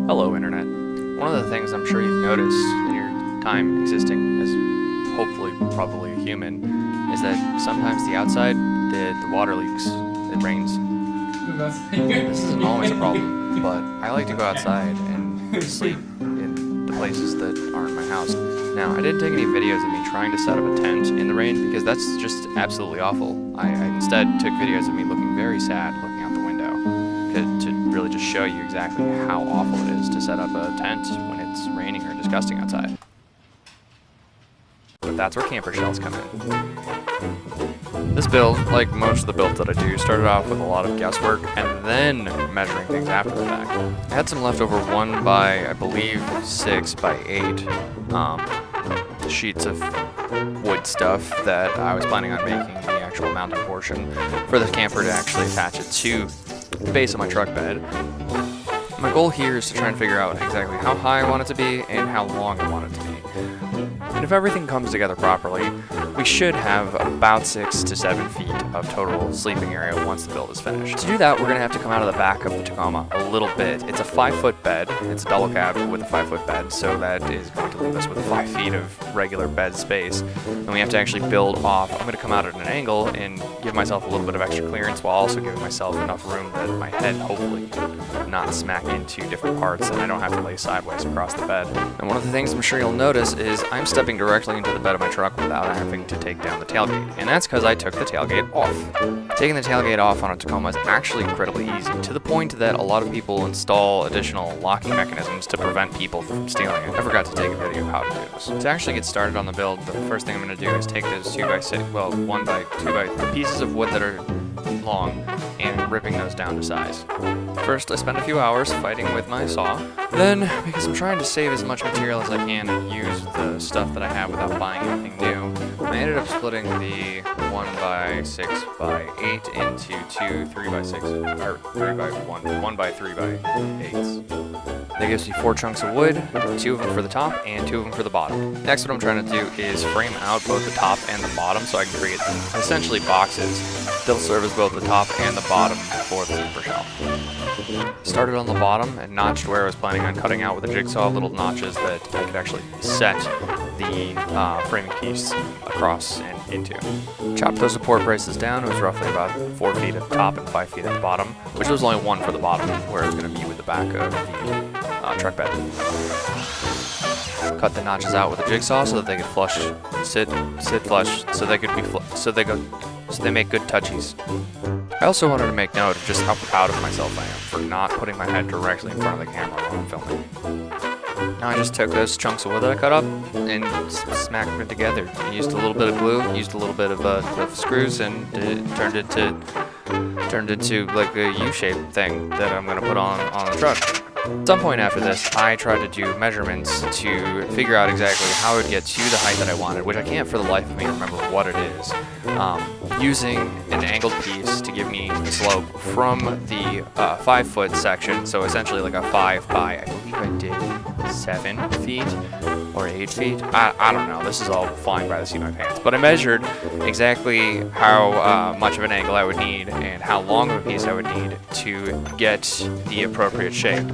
Hello, Internet. One of the things I'm sure you've noticed in your time existing as hopefully probably a human is that sometimes the outside, the water leaks, it rains. This isn't always a problem, but I like to go outside and sleep in the places that aren't my house. Now, I didn't take any videos of me trying to set up a tent in the rain because that's just absolutely awful. I instead took videos of me looking very sad looking out the window to really just show you exactly how awful it is to set up a tent when it's raining or disgusting outside. But that's where camper shells come in. This build, like most of the builds that I do, started off with a lot of guesswork and then measuring things after the fact. I had some leftover 1 by, I believe, 6 by 8 sheets of wood stuff that I was planning on making the actual mounting portion for the camper to actually attach it to the base of my truck bed. My goal here is to try and figure out exactly how high I want it to be and how long I want it to be. And if everything comes together properly, we should have about 6 to 7 feet of total sleeping area once the build is finished. To do that, we're going to have to come out of the back of the Tacoma a little bit. It's a 5-foot bed. It's a double cab with a 5-foot bed, so that is going to leave us with 5 feet of regular bed space. And we have to actually build off. I'm going to come out at an angle and give myself a little bit of extra clearance while also giving myself enough room that my head hopefully not smack into different parts and I don't have to lay sideways across the bed. And one of the things I'm sure you'll notice is I'm stepping directly into the bed of my truck without having to take down the tailgate, and that's because I took the tailgate off. Taking the tailgate off on a Tacoma is actually incredibly easy, to the point that a lot of people install additional locking mechanisms to prevent people from stealing it. I forgot to take a video of how to do this. To actually get started on the build, the first thing I'm going to do is take those 2x6, well, 1 by 2 by pieces of wood that are long and ripping those down to size. First, I spend a few hours fighting with my saw. Then, because I'm trying to save as much material as I can and use the stuff that I have without buying anything new, I ended up splitting the 1 by 6 by 8 into 2 3 by 6, or 3 by 1 by 3 by 8s. That gives me 4 chunks of wood, 2 of them for the top and 2 of them for the bottom. Next, what I'm trying to do is frame out both the top and the bottom so I can create essentially boxes. They'll serve as both the top and the bottom for the camper shell. Started on the bottom and notched where I was planning on cutting out with a jigsaw little notches that I could actually set the framing piece across and into. Chopped those support braces down. It was roughly about 4 feet at the top and 5 feet at the bottom, which was only 1 for the bottom where it was going to be with the back of the truck bed. Cut the notches out with a jigsaw so that they could sit flush, so they could be so they make good touchies. I also wanted to make note of just how proud of myself I am for not putting my head directly in front of the camera while I'm filming. Now I just took those chunks of wood that I cut up and smacked them together. Used a little bit of glue, used a little bit of screws, and it turned into like a U-shaped thing that I'm gonna put on the truck. At some point after this, I tried to do measurements to figure out exactly how I would get to the height that I wanted, which I can't for the life of me remember what it is. Using an angled piece to give me the slope from the 5-foot section, so essentially like a 5 by, I believe I did 7 feet or 8 feet. I don't know, this is all flying by the seat of my pants. But I measured exactly how much of an angle I would need and how long of a piece I would need to get the appropriate shape.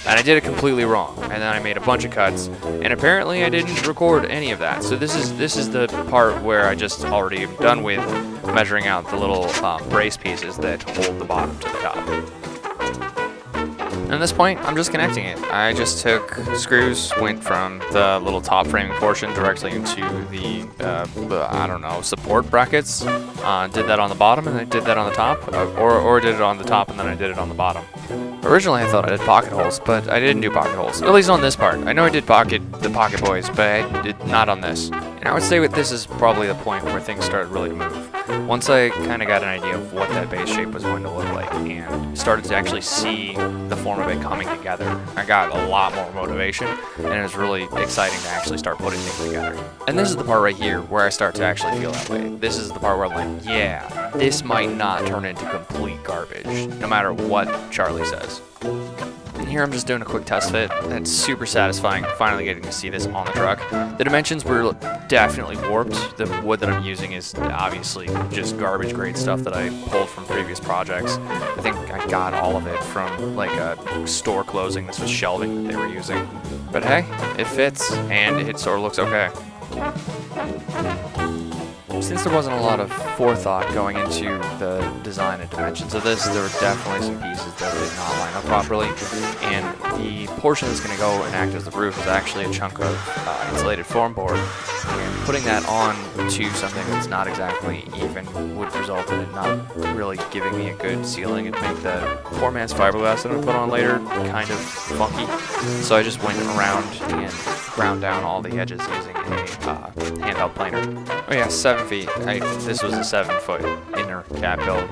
And I did it completely wrong, and then I made a bunch of cuts, and apparently I didn't record any of that. So this is the part where I just already am done with measuring out the little brace pieces that hold the bottom to the top. And at this point, I'm just connecting it. I just took screws, went from the little top framing portion directly into the, I don't know, support brackets. Did that on the bottom and I did that on the top, or did it on the top and then I did it on the bottom. Originally I thought I did pocket holes, but I didn't do pocket holes, at least on this part. I know I did the pocket boys, but I did not on this. And I would say that this is probably the point where things started really to move. Once I kind of got an idea of what that base shape was going to look like and started to actually see the form of it coming together, I got a lot more motivation, and it was really exciting to actually start putting things together. And this is the part right here where I start to actually feel that way. This is the part where I'm like, yeah, this might not turn into complete garbage, no matter what Charlie says. here I'm just doing a quick test fit. It's super satisfying finally getting to see this on the truck. The dimensions were definitely warped. The wood that I'm using is obviously just garbage grade stuff that I pulled from previous projects. I think I got all of it from like a store closing. This was shelving that they were using. But hey, it fits and it sort of looks okay. Since there wasn't a lot of forethought going into the design and dimensions of this, there were definitely some pieces that did not line up properly, and the portion that's going to go and act as the roof is actually a chunk of insulated foam board, and putting that on to something that's not exactly even would result in it not really giving me a good ceiling. It'd make the poor man's fiberglass that I'm going to put on later kind of funky, so I just went around and ground down all the edges using a handheld planer. Oh yeah, 7 feet. This was a 7-foot inner cap build.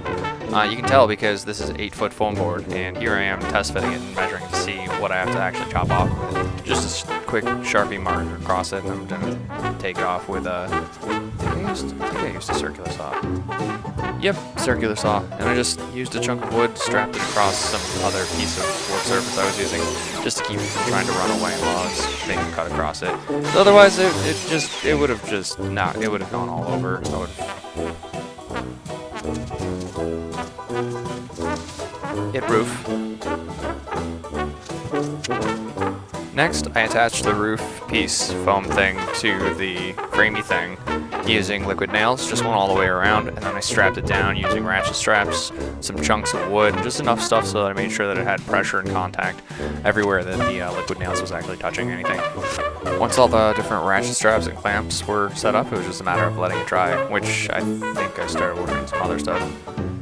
You can tell because this is 8-foot foam board, and here I am test fitting it and measuring to see what I have to actually chop off with it. Just a quick Sharpie mark across it, and I'm gonna take it off with a. I think I used a circular saw. Yep, circular saw, and I just used a chunk of wood, strapped it across some other piece of work surface I was using, just to keep it from trying to run away while I was making a cut across it. So otherwise, it would have just not. It would have gone all over. I would have hit roof. Next, I attached the roof piece foam thing to the framey thing using liquid nails, just went all the way around, and then I strapped it down using ratchet straps, some chunks of wood, and just enough stuff so that I made sure that it had pressure and contact everywhere that the liquid nails was actually touching anything. Once all the different ratchet straps and clamps were set up, it was just a matter of letting it dry, which I think I started working some other stuff.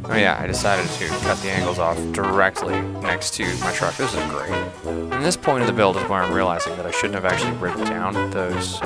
Oh yeah, I decided to cut the angles off directly next to my truck. This is great. And this point of the build is where I'm realizing that I shouldn't have actually ripped down those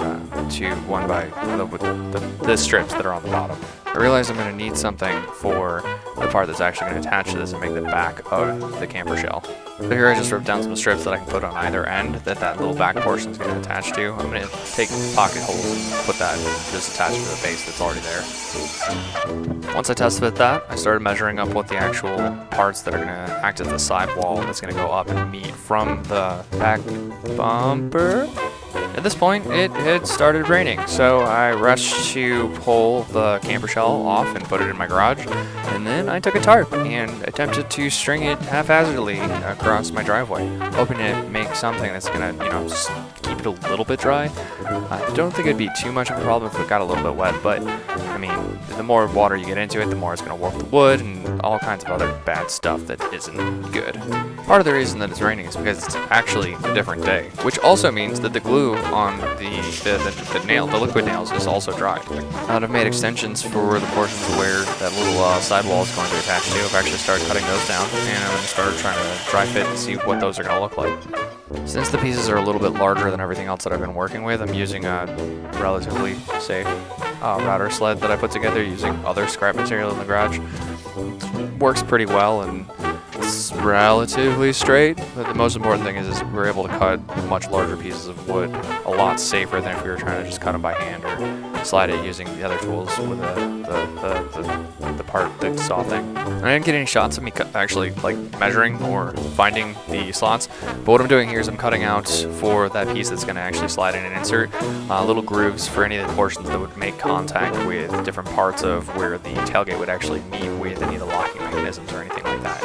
two one by the strips that are on the bottom. I realize I'm going to need something for the part that's actually going to attach to this and make the back of the camper shell. So here I just ripped down some strips that I can put on either end that little back portion is going to attach to. I'm going to take pocket holes and put that just attached to the base that's already there. Once I test fit that, I started measuring up what the actual parts that are going to act as the side wall that's going to go up and meet from the back bumper. At this point, it had started raining, so I rushed to pull the camper shell off and put it in my garage, and then I took a tarp and attempted to string it haphazardly across my driveway, hoping to make something that's gonna, just keep it a little bit dry. I don't think it'd be too much of a problem if it got a little bit wet, but I mean, the more water you get into it, the more it's gonna warp the wood and all kinds of other bad stuff that isn't good. Part of the reason that it's raining is because it's actually a different day, which also means that the glue on the liquid nails is also dry. I've made extensions for the portions where that little sidewall is going to attach to. I've actually started cutting those down, and I'm going to start trying to dry fit and see what those are going to look like. Since the pieces are a little bit larger than everything else that I've been working with, I'm using a relatively safe router sled that I put together using other scrap material in the garage. It works pretty well, and it's relatively straight, but the most important thing is we're able to cut much larger pieces of wood a lot safer than if we were trying to just cut them by hand or slide it using the other tools with the saw thing. I didn't get any shots of me actually measuring or finding the slots, but what I'm doing here is I'm cutting out for that piece that's going to actually slide in and insert little grooves for any of the portions that would make contact with different parts of where the tailgate would actually meet with any of the locking mechanisms or anything like that.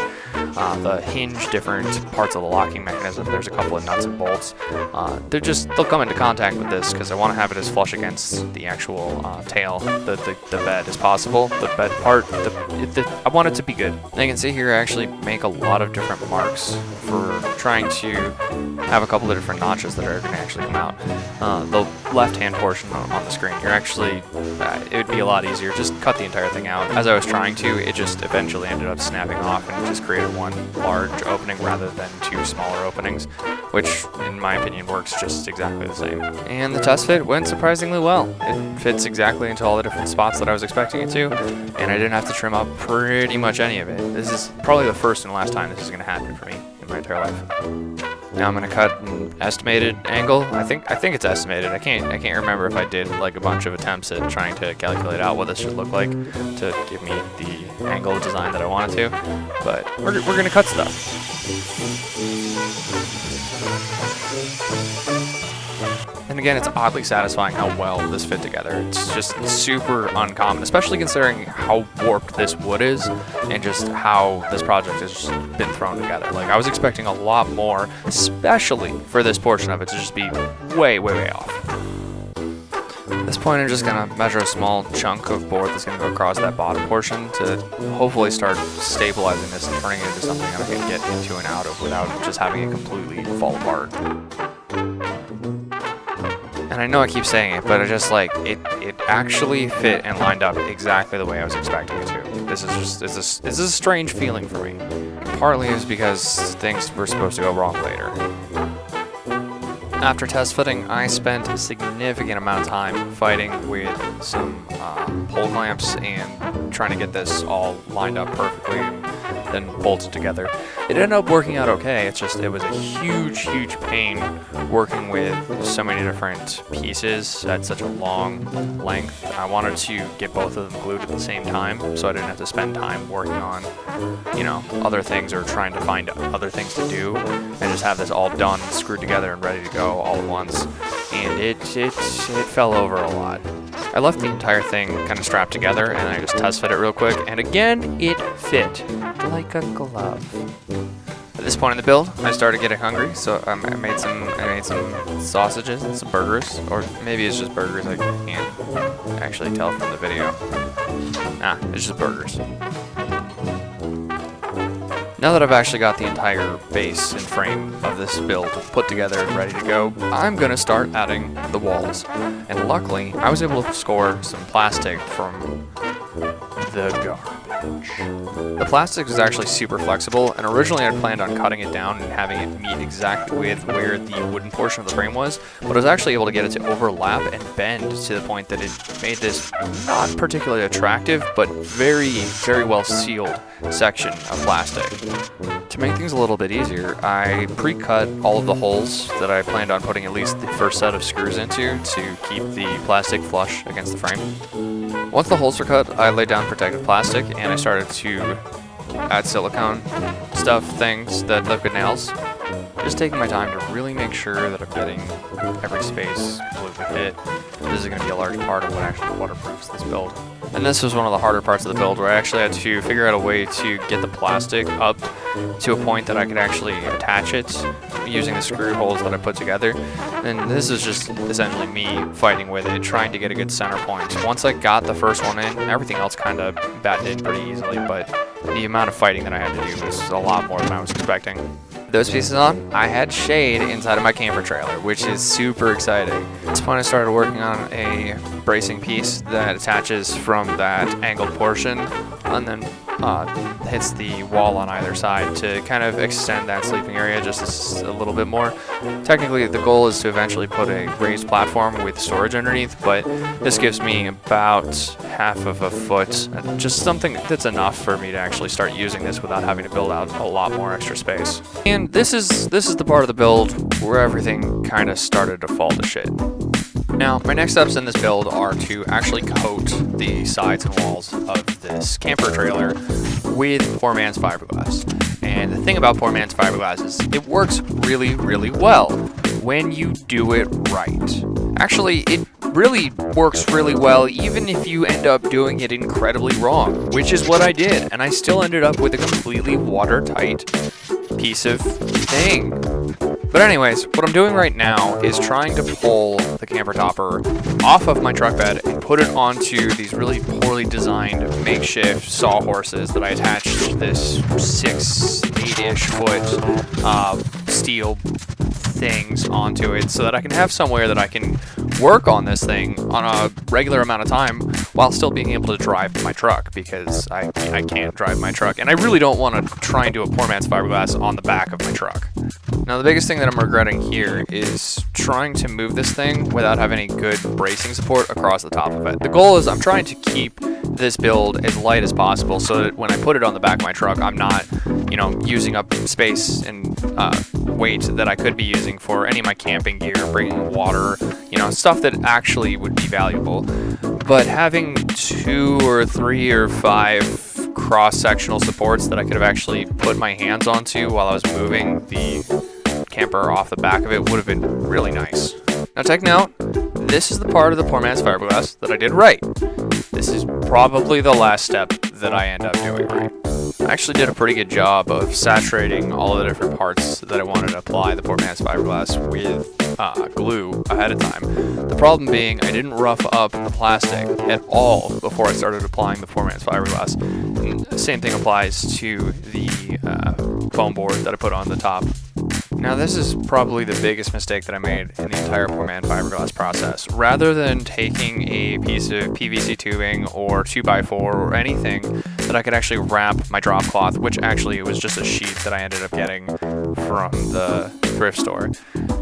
The hinge, different parts of the locking mechanism, there's a couple of nuts and bolts. They'll come into contact with this because I want to have it as flush against the actual tail, the bed as possible. The bed part, I want it to be good. And you can see here I actually make a lot of different marks for trying to have a couple of different notches that are going to actually come out. The left-hand portion on the screen here actually, it would be a lot easier. Just cut the entire thing out. As I was trying to, it just eventually ended up snapping off and just created one large opening rather than two smaller openings, which in my opinion works just exactly the same. And the test fit went surprisingly well. It fits exactly into all the different spots that I was expecting it to, and I didn't have to trim up pretty much any of it. This is probably the first and last time this is going to happen for me in my entire life. Now I'm going to cut an estimated angle. I think it's estimated. I can't remember if I did like a bunch of attempts at trying to calculate out what this should look like to give me the angle design that I wanted to, but we're going to cut stuff. And again, it's oddly satisfying how well this fit together. It's just super uncommon, especially considering how warped this wood is and just how this project has just been thrown together. Like, I was expecting a lot more, especially for this portion of it, to just be way, way, way off. At this point, I'm just gonna measure a small chunk of board that's gonna go across that bottom portion to hopefully start stabilizing this and turning it into something that I can get into and out of without just having it completely fall apart. And I know I keep saying it, but I just like it actually fit and lined up exactly the way I was expecting it to. This is a strange feeling for me. Partly is because things were supposed to go wrong later. After test fitting, I spent a significant amount of time fighting with some pole clamps and trying to get this all lined up perfectly and then bolted together. It ended up working out okay. It was a huge pain working with so many different pieces at such a long length. I wanted to get both of them glued at the same time so I didn't have to spend time working on, other things or trying to find other things to do, and just have this all done, screwed together and ready to go all at once. And it fell over a lot. I left the entire thing kind of strapped together and I just test fit it real quick, and again it fit like a glove. At this point in the build, I started getting hungry, so I made some sausages and some burgers, or maybe it's just burgers. I can't actually tell from the video. Nah, it's just burgers. Now that I've actually got the entire base and frame of this build put together and ready to go, I'm gonna start adding the walls. And luckily, I was able to score some plastic from the garbage. The plastic is actually super flexible, and originally I planned on cutting it down and having it meet exactly with where the wooden portion of the frame was, but I was actually able to get it to overlap and bend to the point that it made this not particularly attractive, but very, very well sealed section of plastic. To make things a little bit easier, I pre-cut all of the holes that I planned on putting at least the first set of screws into to keep the plastic flush against the frame. Once the holes were cut, I laid down protective plastic and I started to add silicone things that liquid nails. Just taking my time to really make sure that I'm getting every space completely fit. This is going to be a large part of what actually waterproofs this build. And this was one of the harder parts of the build, where I actually had to figure out a way to get the plastic up to a point that I could actually attach it using the screw holes that I put together. And this is just essentially me fighting with it, trying to get a good center point. Once I got the first one in, everything else kind of batted in pretty easily, but the amount of fighting that I had to do was a lot more than I was expecting. Those pieces on, I had shade inside of my camper trailer, which is super exciting. At this point I started working on a bracing piece that attaches from that angled portion and then hits the wall on either side to kind of extend that sleeping area just a little bit more. Technically the goal is to eventually put a raised platform with storage underneath, but this gives me about half of a foot, just something that's enough for me to actually start using this without having to build out a lot more extra space. And this is the part of the build where everything kind of started to fall to shit. Now, my next steps in this build are to actually coat the sides and walls of this camper trailer with poor man's fiberglass. And the thing about poor man's fiberglass is it works really, really well when you do it right. Actually, it really works really well even if you end up doing it incredibly wrong, which is what I did, and I still ended up with a completely watertight piece of thing. But anyways, what I'm doing right now is trying to pull the camper topper off of my truck bed and put it onto these really poorly designed makeshift sawhorses that I attached this 8-ish foot steel things onto it so that I can have somewhere that I can work on this thing on a regular amount of time while still being able to drive my truck, because I can't drive my truck and I really don't want to try and do a poor man's fiberglass on the back of my truck. Now the biggest thing that I'm regretting here is trying to move this thing without having any good bracing support across the top of it. The goal is I'm trying to keep this build as light as possible so that when I put it on the back of my truck, I'm not, using up space and weight that I could be using for any of my camping gear, bringing water, stuff that actually would be valuable. But having 2 or 3 or 5 cross-sectional supports that I could have actually put my hands onto while I was moving the camper off the back of it would have been really nice. Now take note, this is the part of the poor man's fiberglass that I did right. This is probably the last step that I end up doing right. I actually did a pretty good job of saturating all the different parts that I wanted to apply the poor man's fiberglass with glue ahead of time. The problem being I didn't rough up the plastic at all before I started applying the poor man's fiberglass. And the same thing applies to the foam board that I put on the top. Now this is probably the biggest mistake that I made in the entire poor man fiberglass process. Rather than taking a piece of PVC tubing or 2x4 or anything that I could actually wrap my drop cloth, which actually it was just a sheet that I ended up getting from the thrift store,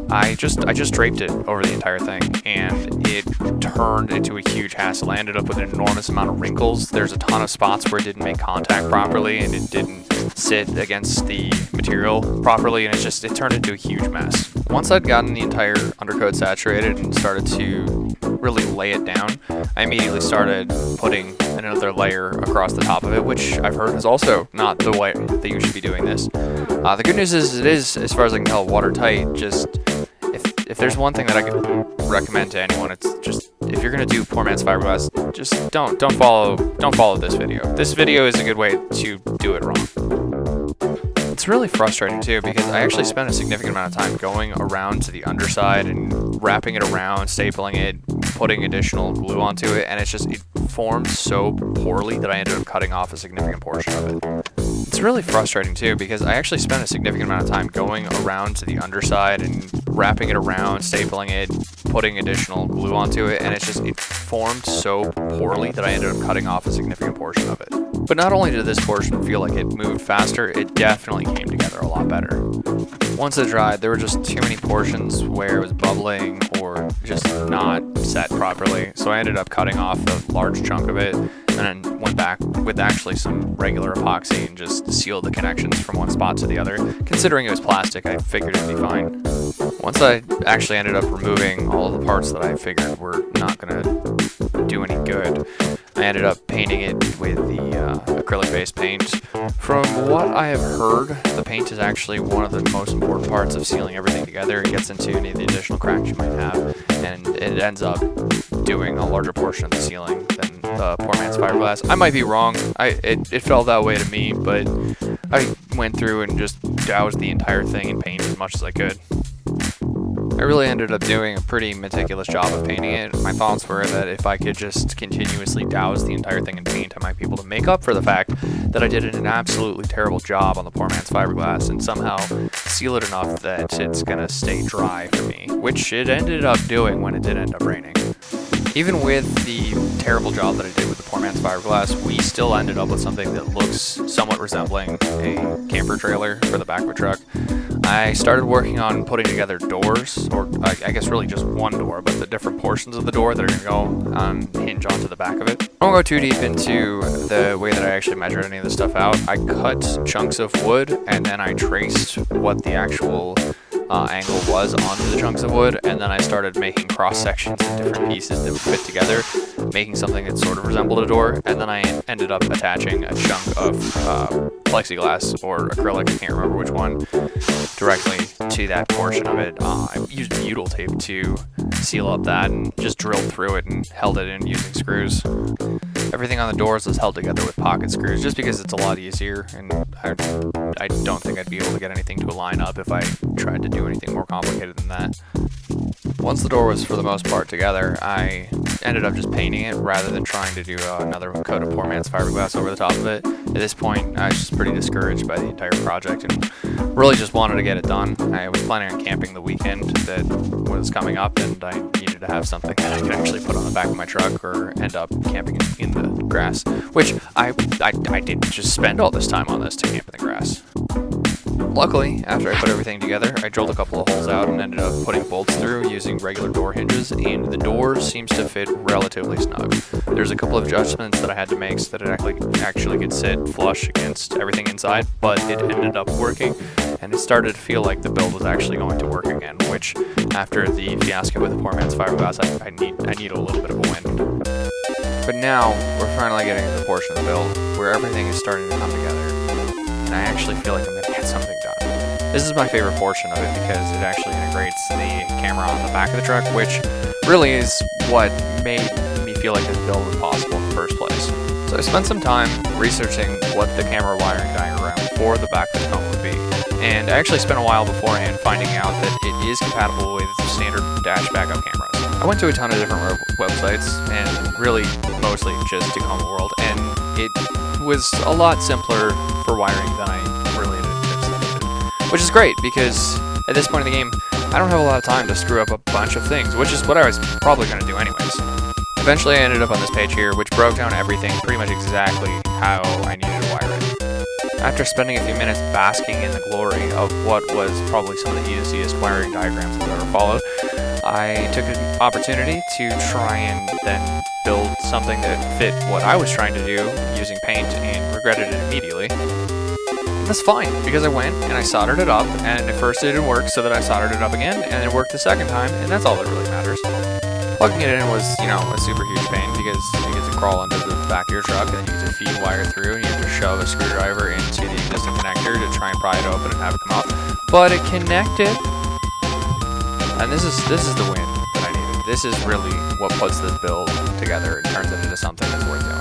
I just draped it over the entire thing, and it turned into a huge hassle. I ended up with an enormous amount of wrinkles. There's a ton of spots where it didn't make contact properly and it didn't sit against the material properly, and it turned into a huge mess. Once I'd gotten the entire undercoat saturated and started to really lay it down, I immediately started putting another layer across the top of it, which I've heard is also not the way that you should be doing this. The good news is it is, as far as I can tell, watertight. Just if there's one thing that I could recommend to anyone, it's just if you're gonna do poor man's fiberglass, just don't follow this video. This video is a good way to do it wrong. It's really frustrating too, because I actually spent a significant amount of time going around to the underside and wrapping it around, stapling it, putting additional glue onto it, and it formed so poorly that I ended up cutting off a significant portion of it. It's really frustrating too, because I actually spent a significant amount of time going around to the underside and wrapping it around, stapling it, putting additional glue onto it, and it formed so poorly that I ended up cutting off a significant portion of it. But not only did this portion feel like it moved faster, it definitely came together a lot better. Once it dried, there were just too many portions where it was bubbling or just not set properly, so I ended up cutting off a large chunk of it and then went back with actually some regular epoxy and just sealed the connections from one spot to the other. Considering it was plastic, I figured it'd be fine. Once I actually ended up removing all of the parts that I figured were not going to do any good, I ended up painting it with the acrylic-based paint. From what I have heard, the paint is actually one of the most important parts of sealing everything together. It gets into any of the additional cracks you might have, and it ends up doing a larger portion of the sealing than the poor man's fiberglass. I might be wrong. It felt that way to me, but I went through and just doused the entire thing in paint as much as I could. I really ended up doing a pretty meticulous job of painting it. My thoughts were that if I could just continuously douse the entire thing in paint, I might be able to make up for the fact that I did an absolutely terrible job on the poor man's fiberglass and somehow seal it enough that it's gonna stay dry for me, which it ended up doing when it did end up raining. Even with the terrible job that I did with the poor man's fiberglass, we still ended up with something that looks somewhat resembling a camper trailer for the back of a truck. I started working on putting together doors, or I guess really just one door, but the different portions of the door that are going to go hinge onto the back of it. I won't go too deep into the way that I actually measured any of this stuff out. I cut chunks of wood, and then I traced what the actual angle was onto the chunks of wood, and then I started making cross sections of different pieces that would fit together, making something that sort of resembled a door, and then I ended up attaching a chunk of plexiglass or acrylic, I can't remember which one, directly to that portion of it. I used butyl tape to seal up that and just drilled through it and held it in using screws. Everything on the doors was held together with pocket screws just because it's a lot easier, and I don't think I'd be able to get anything to line up if I tried to do anything more complicated than that. Once the door was for the most part together, I ended up just painting it rather than trying to do another coat of poor man's fiberglass over the top of it. At this point, I was just pretty discouraged by the entire project and really just wanted to get it done. I was planning on camping the weekend that was coming up, and I needed to have something that I could actually put on the back of my truck or end up camping in the grass, which I didn't just spend all this time on this to camp in the grass. Luckily, after I put everything together, I drilled a couple of holes out and ended up putting bolts through using regular door hinges, and the door seems to fit relatively snug. There's a couple of adjustments that I had to make so that it actually could sit flush against everything inside, but it ended up working, and it started to feel like the build was actually going to work again, which, after the fiasco with the poor man's fiberglass, I need a little bit of a win. But now, we're finally getting to the portion of the build where everything is starting to come together, and I actually feel like I'm going to get something done. This is my favorite portion of it because it actually integrates the camera on the back of the truck, which really is what made me feel like this build was possible in the first place. So I spent some time researching what the camera wiring diagram for the back of the Tacoma would be, and I actually spent a while beforehand finding out that it is compatible with standard dash backup cameras. I went to a ton of different websites, and really mostly just Tacoma World, and it was a lot simpler for wiring than I really anticipated. Which is great, because at this point in the game, I don't have a lot of time to screw up a bunch of things, which is what I was probably going to do anyways. Eventually I ended up on this page here, which broke down everything pretty much exactly how I needed to wire it. After spending a few minutes basking in the glory of what was probably some of the easiest wiring diagrams I've ever followed, I took an opportunity to try and then build something that fit what I was trying to do using paint, and regretted it immediately. That's fine, because I went and I soldered it up, and at first it didn't work, so that I soldered it up again, and it worked the second time, and that's all that really matters. Plugging it in was, you know, a super huge pain, because you get to crawl into the back of your truck, and then you get to feed wire through, and you have to shove a screwdriver into the existing connector to try and pry it open and have it come out. But it connected, and this is the win that I needed. This is really what puts this build together and turns it into something that's worth doing.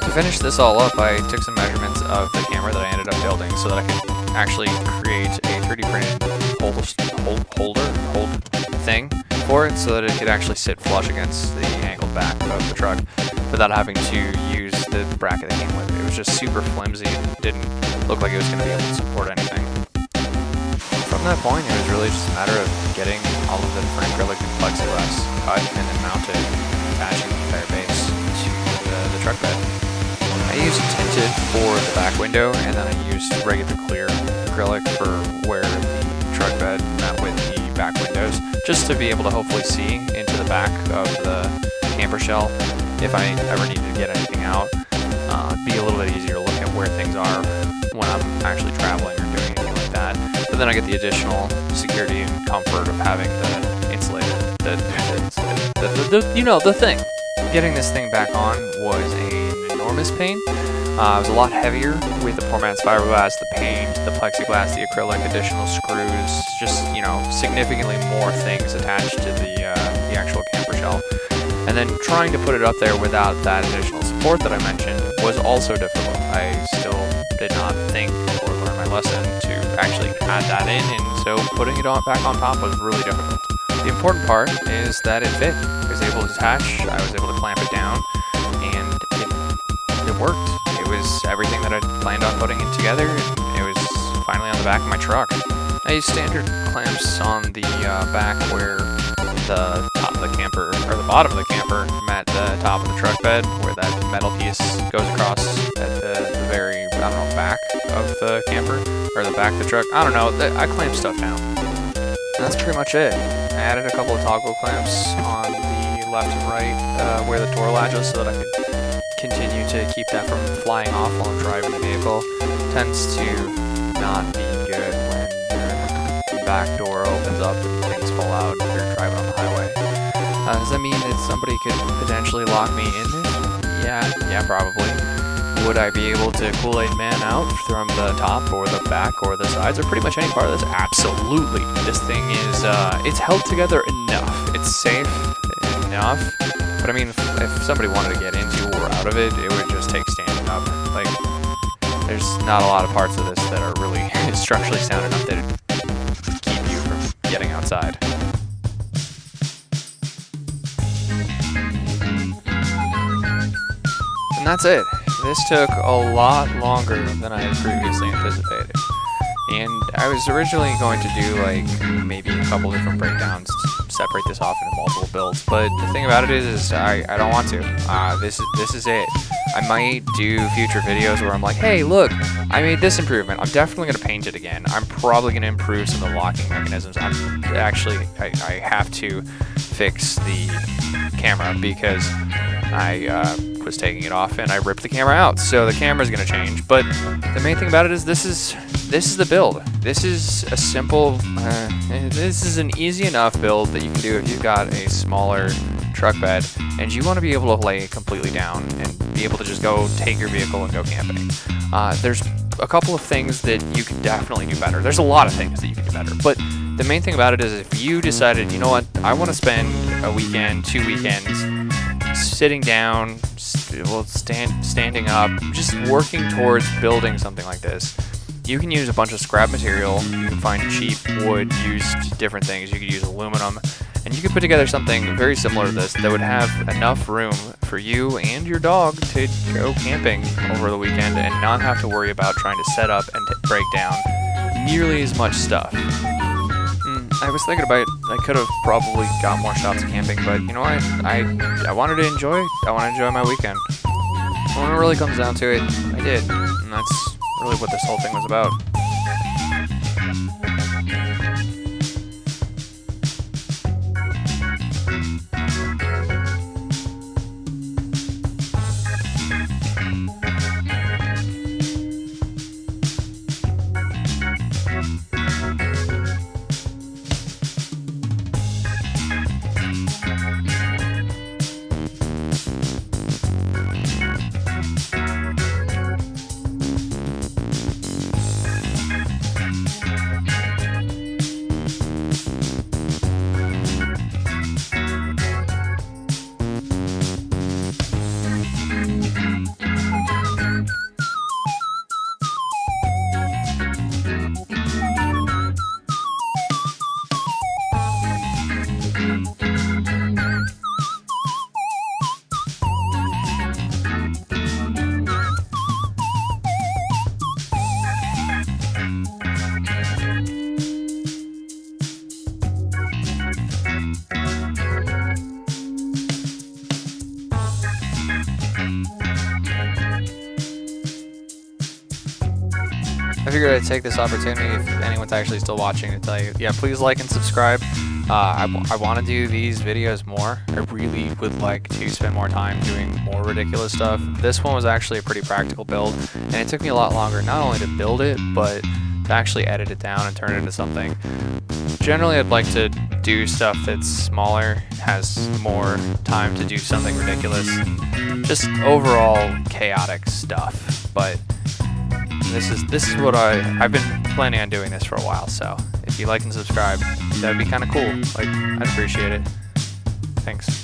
To finish this all up, I took some measurements of the camera that I ended up building so that I could actually create a 3D printed hold thing for it, so that it could actually sit flush against the angled back of the truck without having to use the bracket that came with it. It was just super flimsy and didn't look like it was going to be able to support anything. From that point, it was really just a matter of getting all of the different acrylic and plexiglass cut and then mounted, attaching the entire base to the truck bed. I used tinted for the back window, and then I used regular clear acrylic for where the truck bed met with the back windows, just to be able to hopefully see into the back of the camper shell if I ever needed to get anything out. It'd be a little bit easier to look at where things are when I'm actually traveling or doing anything like that. But then I get the additional security and comfort of having the insulated, the thing. Getting this thing back on was an enormous pain. It was a lot heavier with the poor man's fiberglass, the paint, the plexiglass, the acrylic, additional screws, just, you know, significantly more things attached to the actual camper shell. And then trying to put it up there without that additional support that I mentioned was also difficult. I still did not think or learn my lesson to actually add that in, and so putting it back on top was really difficult. The important part is that it fit. I was able to attach, I was able to clamp it down, and it worked. It was everything that I planned on putting it together, and it was finally on the back of my truck. I used standard clamps on the back where the top of the camper, or the bottom of the camper, met the top of the truck bed, where that metal piece goes across at the very, I don't know, back of the camper, or the back of the truck. I don't know, I clamped stuff down. And that's pretty much it. I added a couple of toggle clamps on the left and right where the door latches, so that I could continue to keep that from flying off while I'm driving the vehicle. Tends to not be good when your back door opens up and things fall out if you're driving on the highway. Does that mean that somebody could potentially lock me in this? Yeah, probably. Would I be able to Kool-Aid Man out from the top or the back or the sides or pretty much any part of this? Absolutely. This thing is, it's held together enough. It's safe enough. But I mean, if somebody wanted to get into or out of it, it would just take standing up. Like, there's not a lot of parts of this that are really structurally sound enough that it'd keep you from getting outside. And that's it. This took a lot longer than I had previously anticipated. And I was originally going to do like maybe a couple different breakdowns to separate this off into multiple builds, but the thing about it is I don't want to. This is it. I might do future videos where I'm like, hey, look, I made this improvement. I'm definitely going to paint it again. I'm probably going to improve some of the locking mechanisms. I have to fix the camera because I was taking it off and I ripped the camera out, so the camera's going to change. But the main thing about it is this is the build. This is a simple, this is an easy enough build that you can do if you've got a smaller truck bed and you want to be able to lay completely down and be able to just go take your vehicle and go camping. There's a couple of things that you could definitely do better. There's a lot of things that you can do better, but the main thing about it is if you decided, you know what, I want to spend a weekend, 2 weekends sitting down, standing up, just working towards building something like this. You can use a bunch of scrap material. You can find cheap wood, used different things. You could use aluminum, and you could put together something very similar to this that would have enough room for you and your dog to go camping over the weekend and not have to worry about trying to set up and break down nearly as much stuff. I was thinking about it. I could have probably got more shots of camping, but you know what? I wanted to enjoy. I want to enjoy my weekend. When it really comes down to it, I did, and that's really what this whole thing was about. I figured I'd take this opportunity, if anyone's actually still watching, to tell you, yeah, please like and subscribe. I want to do these videos more. I really would like to spend more time doing more ridiculous stuff. This one was actually a pretty practical build, and it took me a lot longer not only to build it, but to actually edit it down and turn it into something. Generally, I'd like to do stuff that's smaller, has more time to do something ridiculous, just overall chaotic stuff. But this is what I've been planning on doing this for a while, so if you like and subscribe, that'd be kind of cool. Like, I'd appreciate it. Thanks.